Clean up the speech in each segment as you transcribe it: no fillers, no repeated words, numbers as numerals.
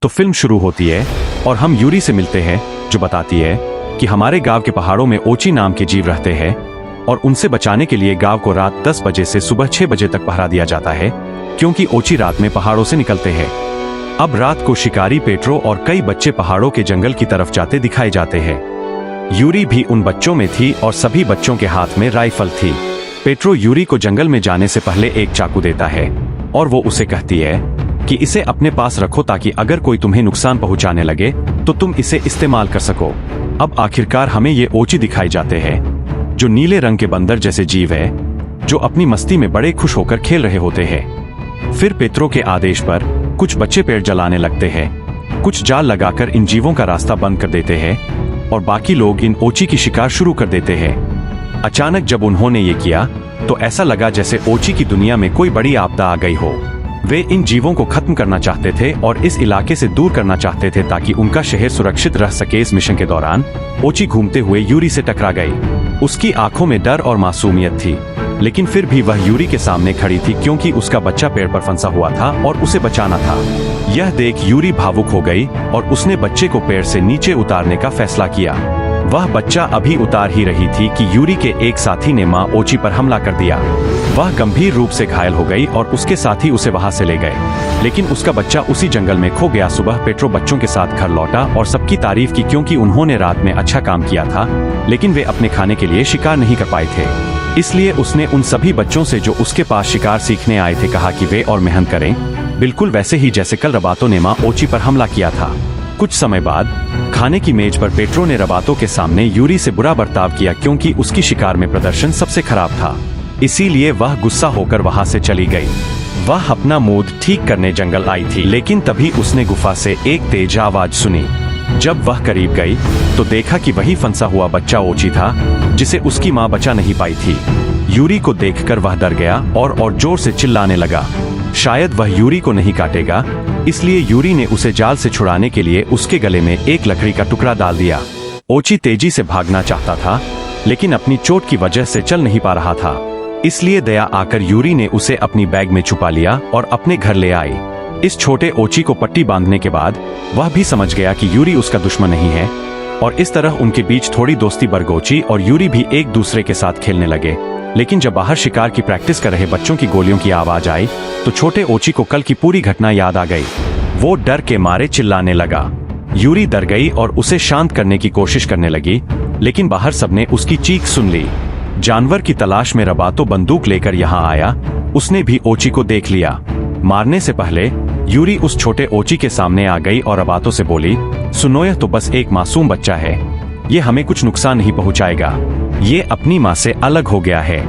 तो फिल्म शुरू होती है और हम यूरी से मिलते हैं, जो बताती है कि हमारे गांव के पहाड़ों में ओची नाम के जीव रहते हैं और उनसे बचाने के लिए गांव को रात 10 बजे से सुबह 6 बजे तक पहरा दिया जाता है, क्योंकि ओची रात में पहाड़ों से निकलते हैं। अब रात को शिकारी पेट्रो और कई बच्चे पहाड़ों के जंगल की तरफ जाते दिखाए जाते हैं। यूरी भी उन बच्चों में थी और सभी बच्चों के हाथ में राइफल थी। पेट्रो यूरी को जंगल में जाने से पहले एक चाकू देता है और वो उसे कहती है कि इसे अपने पास रखो ताकि अगर कोई तुम्हें नुकसान पहुंचाने लगे तो तुम इसे इस्तेमाल कर सको। अब आखिरकार हमें ये ओची दिखाई जाते हैं, जो नीले रंग के बंदर जैसे जीव है, जो अपनी मस्ती में बड़े खुश होकर खेल रहे होते हैं। फिर पेट्रो के आदेश पर कुछ बच्चे पेड़ जलाने लगते हैं, कुछ जाल लगाकर इन जीवों का रास्ता बंद कर देते हैं और बाकी लोग इन ओची की शिकार शुरू कर देते हैं। अचानक जब उन्होंने ये किया तो ऐसा लगा जैसे ओची की दुनिया में कोई बड़ी आपदा आ गई हो। वे इन जीवों को खत्म करना चाहते थे और इस इलाके से दूर करना चाहते थे ताकि उनका शहर सुरक्षित रह सके। इस मिशन के दौरान ओची घूमते हुए यूरी से टकरा गई। उसकी आंखों में डर और मासूमियत थी, लेकिन फिर भी वह यूरी के सामने खड़ी थी क्योंकि उसका बच्चा पेड़ पर फंसा हुआ था और उसे बचाना था। यह देख यूरी भावुक हो गई और उसने बच्चे को पेड़ से नीचे उतारने का फैसला किया। वह बच्चा अभी उतार ही रही थी कि यूरी के एक साथी ने मां ओची पर हमला कर दिया। वह गंभीर रूप से घायल हो गई और उसके साथी उसे वहां से ले गए, लेकिन उसका बच्चा उसी जंगल में खो गया। सुबह पेट्रो बच्चों के साथ घर लौटा और सबकी तारीफ की क्योंकि उन्होंने रात में अच्छा काम किया था, लेकिन वे अपने खाने के लिए शिकार नहीं कर पाए थे। इसलिए उसने उन सभी बच्चों से जो उसके पास शिकार सीखने आए थे कहा कि वे और मेहनत करें, बिल्कुल वैसे ही जैसे कल रबातो ने मां ओची पर हमला किया था। कुछ समय बाद खाने की मेज पर पेट्रो ने रबातो के सामने यूरी से बुरा बर्ताव किया क्योंकि उसकी शिकार में प्रदर्शन सबसे खराब था। इसीलिए वह गुस्सा होकर वहां से चली गई। वह अपना मूड ठीक करने जंगल आई थी, लेकिन तभी उसने गुफा से एक तेज आवाज सुनी। जब वह करीब गई तो देखा कि वही फंसा हुआ बच्चा ओची था जिसे उसकी मां बचा नहीं पाई थी। यूरी को देखकर वह डर गया और जोर से चिल्लाने लगा। शायद वह यूरी को नहीं काटेगा, इसलिए यूरी ने उसे जाल से छुड़ाने के लिए उसके गले में एक लकड़ी का टुकड़ा डाल दिया। ओची तेजी से भागना चाहता था, लेकिन अपनी चोट की वजह से चल नहीं पा रहा था। इसलिए दया आकर यूरी ने उसे अपनी बैग में छुपा लिया और अपने घर ले आई। इस छोटे ओची को पट्टी बांधने के बाद वह भी समझ गया कि यूरी उसका दुश्मन नहीं है और इस तरह उनके बीच थोड़ी दोस्ती बढ़ गई। ओची और यूरी भी एक दूसरे के साथ खेलने लगे, लेकिन जब बाहर शिकार की प्रैक्टिस कर रहे बच्चों की गोलियों की आवाज आई तो छोटे ओची को कल की पूरी घटना याद आ गई। वो डर के मारे चिल्लाने लगा। यूरी डर गई और उसे शांत करने की कोशिश करने लगी, लेकिन बाहर सबने उसकी चीख सुन ली। जानवर की तलाश में रबातो बंदूक लेकर यहाँ आया। उसने भी ओची को देख लिया। मारने से पहले यूरी उस छोटे ओची के सामने आ गई और रबातो से बोली, सुनो, यह तो बस एक मासूम बच्चा है, ये हमें कुछ नुकसान नहीं पहुंचाएगा। ये अपनी माँ से अलग हो गया है।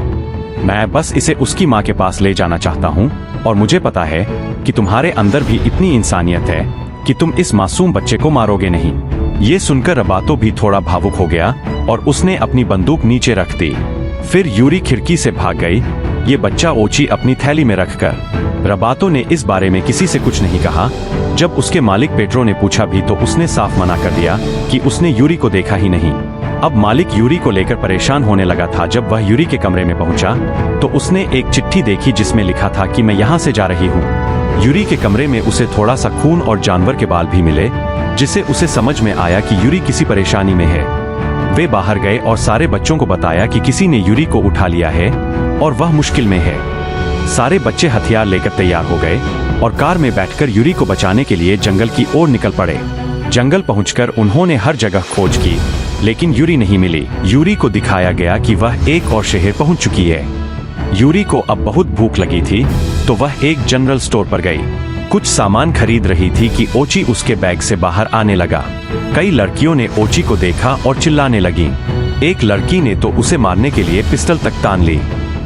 मैं बस इसे उसकी माँ के पास ले जाना चाहता हूँ और मुझे पता है कि तुम्हारे अंदर भी इतनी इंसानियत है कि तुम इस मासूम बच्चे को मारोगे नहीं। ये सुनकर रबातो भी थोड़ा भावुक हो गया और उसने अपनी बंदूक नीचे रख दी। फिर यूरी खिड़की से भाग गई, ये बच्चा ओची अपनी थैली में रखकर। रबातो ने इस बारे में किसी से कुछ नहीं कहा। जब उसके मालिक पेट्रो ने पूछा भी तो उसने साफ मना कर दिया कि उसने यूरी को देखा ही नहीं। अब मालिक यूरी को लेकर परेशान होने लगा था। जब वह यूरी के कमरे में पहुंचा तो उसने एक चिट्ठी देखी जिसमें लिखा था कि मैं यहाँ से जा रही हूँ। यूरी के कमरे में उसे थोड़ा सा खून और जानवर के बाल भी मिले, जिससे उसे समझ में आया कि यूरी किसी परेशानी में है। वे बाहर गए और सारे बच्चों को बताया कि किसी ने यूरी को उठा लिया है और वह मुश्किल में है। सारे बच्चे हथियार लेकर तैयार हो गए और कार में बैठकर यूरी को बचाने के लिए जंगल की ओर निकल पड़े। जंगल पहुंचकर उन्होंने हर जगह खोज की, लेकिन यूरी नहीं मिली। यूरी को दिखाया गया कि वह एक और शहर पहुंच चुकी है। यूरी को अब बहुत भूख लगी थी तो वह एक जनरल स्टोर पर गई। कुछ सामान खरीद रही थी कि ओची उसके बैग से बाहर आने लगा। कई लड़कियों ने ओची को देखा और चिल्लाने लगी। एक लड़की ने तो उसे मारने के लिए पिस्टल तक तान ली,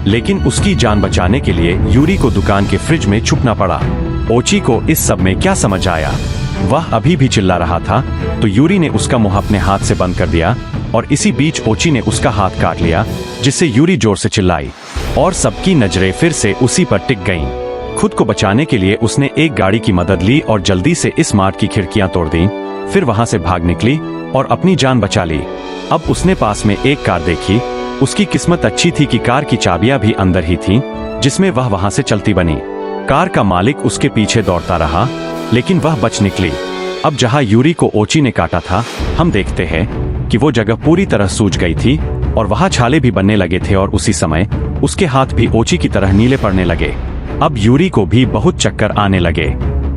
लेकिन उसकी जान बचाने के लिए यूरी को दुकान के फ्रिज में छुपना पड़ा। ओची को इस सब में क्या समझ आया? वह अभी भी चिल्ला रहा था तो यूरी ने उसका मुंह अपने हाथ से बंद कर दिया और इसी बीच ओची ने उसका हाथ काट लिया, जिससे यूरी जोर से चिल्लाई और सबकी नजरें फिर से उसी पर टिक गईं। खुद को बचाने के लिए उसने एक गाड़ी की मदद ली और जल्दी से इस मार्ट की खिड़कियां तोड़ दी। फिर वहां से भाग निकली और अपनी जान बचा ली। अब उसने पास में एक कार देखी। उसकी किस्मत अच्छी थी कि कार की चाबियां भी अंदर ही थीं, जिसमें वह वहां से चलती बनी। कार का मालिक उसके पीछे दौड़ता रहा, लेकिन वह बच निकली। अब जहां यूरी को ओची ने काटा था, हम देखते हैं कि वो जगह पूरी तरह सूज गई थी और वहां छाले भी बनने लगे थे और उसी समय उसके हाथ भी ओची की तरह नीले पड़ने लगे। अब यूरी को भी बहुत चक्कर आने लगे।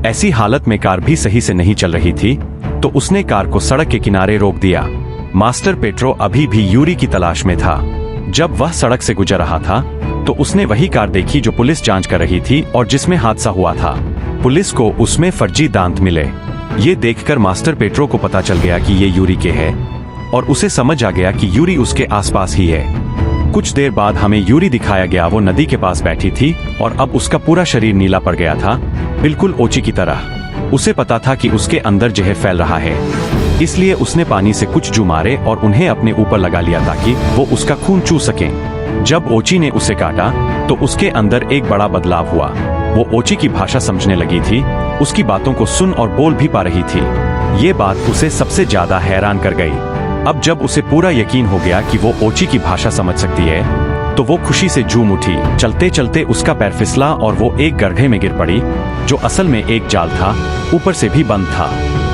ऐसी हालत में कार भी सही से नहीं चल रही थी, तो उसने कार को सड़क के किनारे रोक दिया। मास्टर पेट्रो अभी भी यूरी की तलाश में था। जब वह सड़क से गुजर रहा था तो उसने वही कार देखी जो पुलिस जांच कर रही थी और जिसमें हादसा हुआ था। पुलिस को उसमें फर्जी दांत मिले। ये देखकर मास्टर पेट्रो को पता चल गया कि ये यूरी के है और उसे समझ आ गया कि यूरी उसके आसपास ही है। कुछ देर बाद हमें यूरी दिखाया गया। वो नदी के पास बैठी थी और अब उसका पूरा शरीर नीला पड़ गया था, बिल्कुल ओची की तरह। उसे पता था कि उसके अंदर जहर फैल रहा है, इसलिए उसने पानी से कुछ जू मारे और उन्हें अपने ऊपर लगा लिया ताकि वो उसका खून चू सकें। जब ओची ने उसे काटा तो उसके अंदर एक बड़ा बदलाव हुआ। वो ओची की भाषा समझने लगी थी, उसकी बातों को सुन और बोल भी पा रही थी। ये बात उसे सबसे ज्यादा हैरान कर गई। अब जब उसे पूरा यकीन हो गया कि वो ओची की भाषा समझ सकती है, तो वो खुशी से झूम उठी। चलते चलते उसका पैर फिसला और वो एक गड्ढे में गिर पड़ी, जो असल में एक जाल था, ऊपर से भी बंद था।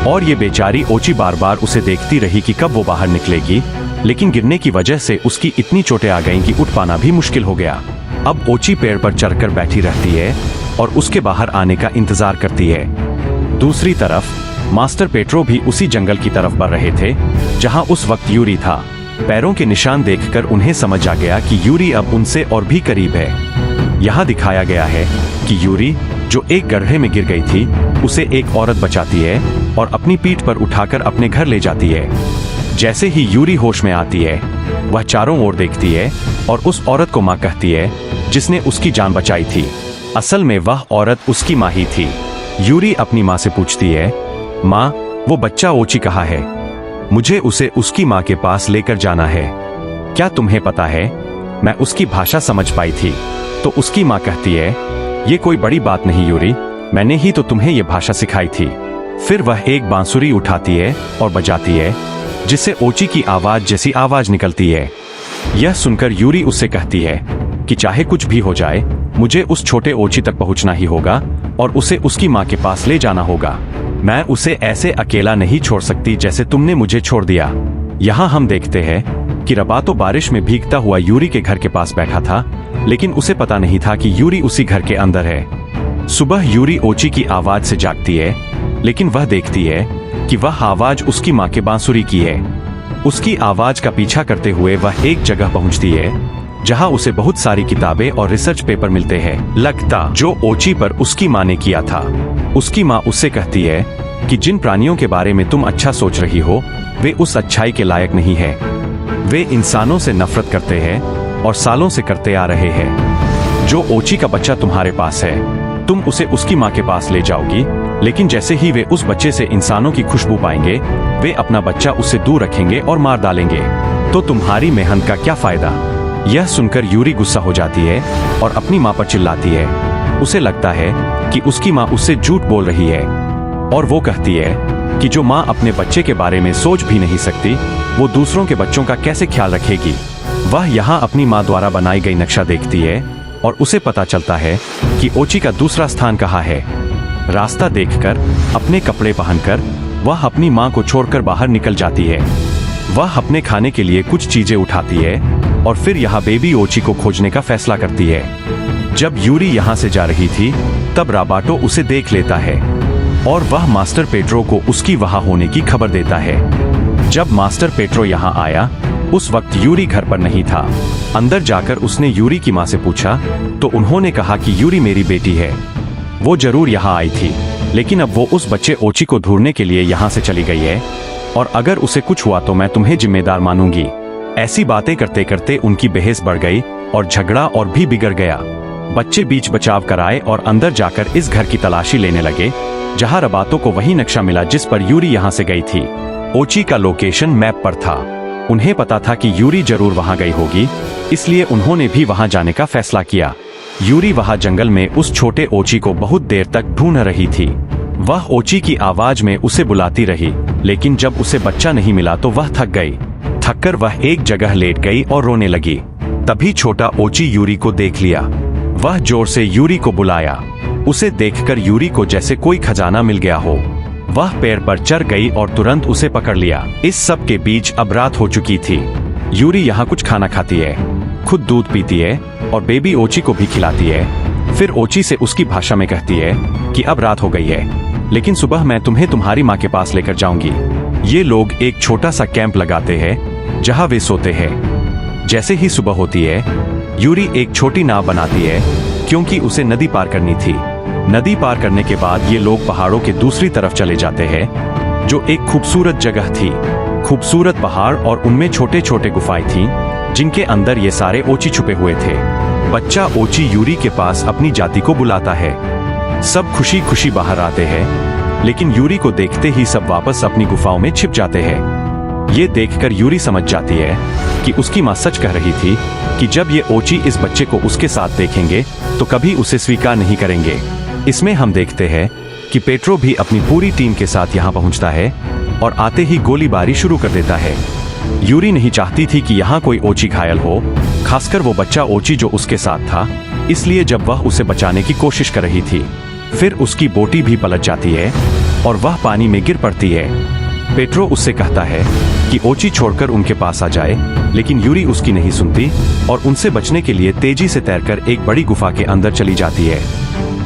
और ये बेचारी ओची बार बार उसे देखती रही कि कब वो बाहर निकलेगी, लेकिन गिरने की वजह से उसकी इतनी चोटें आ गईं कि उठ पाना भी मुश्किल हो गया। अब ओची पेड़ पर चढ़कर बैठी रहती है और उसके बाहर आने का इंतजार करती है। दूसरी तरफ मास्टर पेट्रो भी उसी जंगल की तरफ बढ़ रहे थे जहां उस वक्त यूरी था। पैरों के निशान देखकर उन्हें समझ आ गया कि यूरी अब उनसे और भी करीब है। यहाँ दिखाया गया है कि यूरी, जो एक गड्ढे में गिर गई थी, उसे एक औरत बचाती है और अपनी पीठ पर उठाकर अपने घर ले जाती है। जैसे ही यूरी होश में आती है, वह चारों ओर देखती है और उस औरत को माँ कहती है जिसने उसकी जान बचाई थी। असल में वह औरत उसकी माँ ही थी। यूरी अपनी माँ से पूछती है, माँ, वो बच्चा ओची कहाँ है? मुझे उसे उसकी माँ के पास लेकर जाना है। क्या तुम्हें पता है, मैं उसकी भाषा समझ पाई थी। तो उसकी माँ कहती है, ये कोई बड़ी बात नहीं यूरी, मैंने ही तो तुम्हें ये भाषा सिखाई थी। फिर वह एक बांसुरी उठाती है और बजाती है, जिससे ओची की आवाज जैसी आवाज निकलती है। यह सुनकर यूरी उससे कहती है कि चाहे कुछ भी हो जाए, मुझे उस छोटे ओची तक पहुंचना ही होगा और उसे उसकी माँ के पास ले जाना होगा। मैं उसे ऐसे अकेला नहीं छोड़ सकती जैसे तुमने मुझे छोड़ दिया। यहाँ हम देखते हैं कि रबातो बारिश में भीगता हुआ यूरी के घर के पास बैठा था, लेकिन उसे पता नहीं था कि यूरी उसी घर के अंदर है। सुबह यूरी ओची की आवाज से जागती है, लेकिन वह देखती है कि वह आवाज उसकी माँ के बांसुरी की है। उसकी आवाज का पीछा करते हुए वह एक जगह पहुंचती है जहां उसे बहुत सारी किताबें और रिसर्च पेपर मिलते हैं, लगता जो ओची पर उसकी माँ ने किया था। उसकी माँ उससे कहती है कि जिन प्राणियों के बारे में तुम अच्छा सोच रही हो, वे उस अच्छाई के लायक नहीं है। वे इंसानों से नफरत करते हैं और सालों से करते आ रहे हैं। जो ओची का बच्चा तुम्हारे पास है, तुम उसे उसकी माँ के पास ले जाओगी, लेकिन जैसे ही वे उस बच्चे से इंसानों की खुशबू पाएंगे, वे अपना बच्चा उससे दूर रखेंगे और मार डालेंगे। तो तुम्हारी मेहनत का क्या फायदा? यह सुनकर यूरी गुस्सा हो जाती है और अपनी माँ पर चिल्लाती है। उसे लगता है कि उसकी माँ उससे झूठ बोल रही है और वो कहती है कि जो माँ अपने बच्चे के बारे में सोच भी नहीं सकती, वो दूसरों के बच्चों का कैसे ख्याल रखेगी। वह यहाँ अपनी माँ द्वारा बनाई गई नक्शा देखती है और उसे पता चलता है कि ओची का दूसरा स्थान कहाँ है। रास्ता देखकर, अपने कपड़े पहनकर वह अपनी माँ को छोड़कर बाहर निकल जाती है। वह अपने खाने के लिए कुछ चीजें उठाती है और फिर यहाँ बेबी ओची को खोजने का फैसला करती है। जब यूरी यहाँ से जा रही थी, तब रबाटो उसे देख लेता है और वह मास्टर पेट्रो को उसकी वहां होने की खबर देता है। जब मास्टर पेट्रो यहाँ आया, उस वक्त यूरी घर पर नहीं था। अंदर जाकर उसने यूरी की माँ से पूछा तो उन्होंने कहा कि यूरी मेरी बेटी है। वो जरूर यहाँ आई थी, लेकिन अब वो उस बच्चे ओची को ढूंढने के लिए यहाँ से चली गई है और अगर उसे कुछ हुआ तो मैं तुम्हें जिम्मेदार मानूंगी। ऐसी बातें करते करते उनकी बहस बढ़ गई और झगड़ा और भी बिगड़ गया। बच्चे बीच बचाव कराए और अंदर जाकर इस घर की तलाशी लेने लगे जहां रबातो को वही नक्शा मिला जिस पर यूरी यहाँ से गई थी। ओची का लोकेशन मैप पर था। उन्हें पता था कि यूरी जरूर वहां गई होगी, इसलिए उन्होंने भी वहां जाने का फैसला किया। यूरी वहां जंगल में उस छोटे ओची को बहुत देर तक ढूंढ रही थी। वह ओची की आवाज में उसे बुलाती रही, लेकिन जब उसे बच्चा नहीं मिला तो वह थक गई। थककर वह एक जगह लेट गई और रोने लगी। तभी छोटा ओची यूरी को देख लिया। वह जोर से यूरी को बुलाया। उसे देखकर यूरी को जैसे कोई खजाना मिल गया हो। वह पेड़ पर चढ़ गई और तुरंत उसे पकड़ लिया। इस सब के बीच अब रात हो चुकी थी। यूरी यहाँ कुछ खाना खाती है, खुद दूध पीती है और बेबी ओची को भी खिलाती है। फिर ओची से उसकी भाषा में कहती है कि अब रात हो गई है, लेकिन सुबह मैं तुम्हें तुम्हारी माँ के पास लेकर जाऊंगी। ये लोग एक छोटा सा कैंप लगाते हैं जहाँ वे सोते हैं। जैसे ही सुबह होती है, यूरी एक छोटी नाव बनाती है क्योंकि उसे नदी पार करनी थी। नदी पार करने के बाद ये लोग पहाड़ों के दूसरी तरफ चले जाते हैं, जो एक खूबसूरत जगह थी। खूबसूरत पहाड़ और उनमें छोटे छोटे गुफाएं थीं, जिनके अंदर ये सारे ओची छुपे हुए थे। बच्चा ओची यूरी के पास अपनी जाति को बुलाता है। सब खुशी खुशी बाहर आते हैं, लेकिन यूरी को देखते ही सब वापस अपनी गुफाओं में छिप जाते हैं। ये देखकर यूरी समझ जाती है कि उसकी माँ सच कह रही थी कि जब ये ओची इस बच्चे को उसके साथ देखेंगे तो कभी उसे स्वीकार नहीं करेंगे। इसमें हम देखते हैं कि पेट्रो भी अपनी पूरी टीम के साथ यहाँ पहुँचता है और आते ही गोलीबारी शुरू कर देता है। यूरी नहीं चाहती थी कि यहाँ कोई ओची घायल हो, खासकर वो बच्चा ओची जो उसके साथ था। इसलिए जब वह उसे बचाने की कोशिश कर रही थी, फिर उसकी बोटी भी पलट जाती है और वह पानी में गिर पड़ती है। पेट्रो उससे कहता है कि ओची छोड़कर उनके पास आ जाए, लेकिन यूरी उसकी नहीं सुनती और उनसे बचने के लिए तेजी से तैरकर एक बड़ी गुफा के अंदर चली जाती है।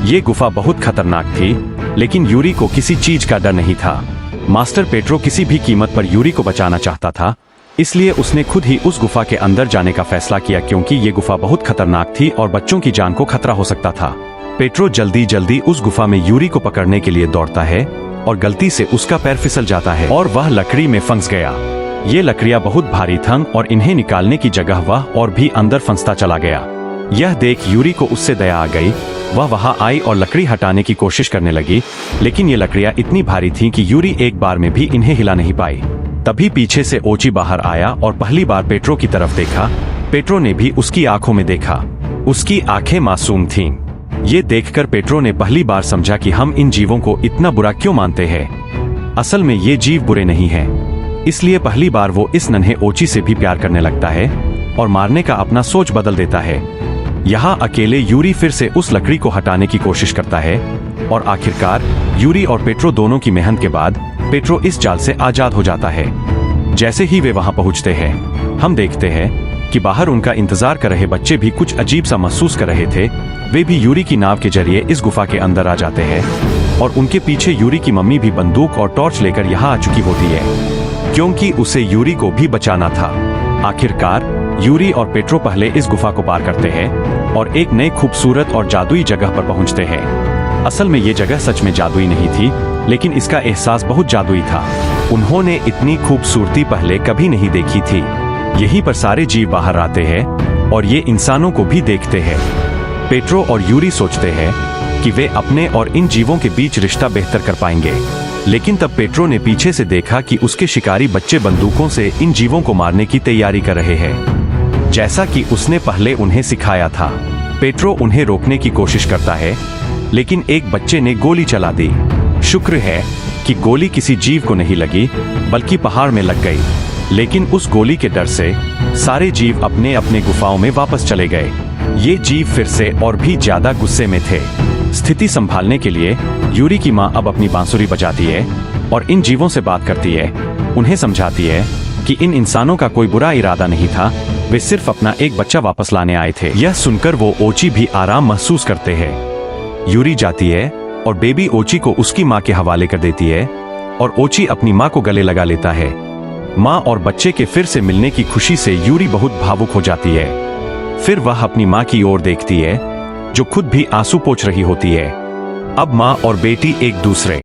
ये गुफा बहुत खतरनाक थी, लेकिन यूरी को किसी चीज का डर नहीं था। मास्टर पेट्रो किसी भी कीमत पर यूरी को बचाना चाहता था, इसलिए उसने खुद ही उस गुफा के अंदर जाने का फैसला किया, क्योंकि ये गुफा बहुत खतरनाक थी और बच्चों की जान को खतरा हो सकता था। पेट्रो जल्दी जल्दी उस गुफा में यूरी को पकड़ने के लिए दौड़ता है और गलती से उसका पैर फिसल जाता है और वह लकड़ी में फंस गया। ये लकड़ियां बहुत भारी थीं और इन्हें निकालने की जगह वह और भी अंदर फंसता चला गया। यह देख यूरी को उससे दया आ गई। वह वहां आई और लकड़ी हटाने की कोशिश करने लगी, लेकिन ये लकड़ियां इतनी भारी थीं कि यूरी एक बार में भी इन्हें हिला नहीं पाई। तभी पीछे से ओची बाहर आया और पहली बार पेट्रो की तरफ देखा। पेट्रो ने भी उसकी आंखों में देखा। उसकी आंखें मासूम थीं। ये देखकर पेट्रो ने पहली बार समझा कि हम इन जीवों को इतना बुरा क्यों मानते हैं। असल में ये जीव बुरे नहीं हैं। इसलिए पहली बार वो इस नन्हे ओची से भी प्यार करने लगता है और मारने का अपना सोच बदल देता है। यहाँ अकेले यूरी फिर से उस लकड़ी को हटाने की कोशिश करता है और आखिरकार यूरी और पेट्रो दोनों की मेहनत के बाद पेट्रो इस जाल से आजाद हो जाता है। जैसे ही वे वहां पहुंचते हैं, हम देखते हैं कि बाहर उनका इंतजार कर रहे बच्चे भी कुछ अजीब सा महसूस कर रहे थे। वे भी यूरी की नाव के जरिए इस गुफा के अंदर आ जाते हैं और उनके पीछे यूरी की मम्मी भी बंदूक और टॉर्च लेकर यहाँ आ चुकी होती है, क्योंकि उसे यूरी को भी बचाना था। आखिरकार यूरी और पेट्रो पहले इस गुफा को पार करते हैं और एक नए खूबसूरत और जादुई जगह पर पहुंचते हैं। असल में ये जगह सच में जादुई नहीं थी, लेकिन इसका एहसास बहुत जादुई था। उन्होंने इतनी खूबसूरती पहले कभी नहीं देखी थी। यहीं पर सारे जीव बाहर आते हैं और ये इंसानों को भी देखते हैं। पेट्रो और यूरी सोचते हैं कि वे अपने और इन जीवों के बीच रिश्ता बेहतर कर पाएंगे, लेकिन तब पेट्रो ने पीछे से देखा कि उसके शिकारी बच्चे बंदूकों से इन जीवों को मारने की तैयारी कर रहे हैं, जैसा कि उसने पहले उन्हें सिखाया था। पेट्रो उन्हें रोकने की कोशिश करता है, लेकिन एक बच्चे ने गोली चला दी। शुक्र है कि गोली किसी जीव को नहीं लगी, बल्कि पहाड़ में लग गई। लेकिन उस गोली के डर से सारे जीव अपने अपने गुफाओं में वापस चले गए। ये जीव फिर से और भी ज्यादा गुस्से में थे। स्थिति संभालने के लिए यूरी की माँ अब अपनी बांसुरी बजाती है और इन जीवों से बात करती है। उन्हें समझाती है कि इन इंसानों का कोई बुरा इरादा नहीं था, वे सिर्फ अपना एक बच्चा वापस लाने आए थे। यह सुनकर वो ओची भी आराम महसूस करते हैं। यूरी जाती है और बेबी ओची को उसकी माँ के हवाले कर देती है और ओची अपनी माँ को गले लगा लेता है। माँ और बच्चे के फिर से मिलने की खुशी से यूरी बहुत भावुक हो जाती है। फिर वह अपनी माँ की ओर देखती है, जो खुद भी आंसू पोंछ रही होती है। अब माँ और बेटी एक दूसरे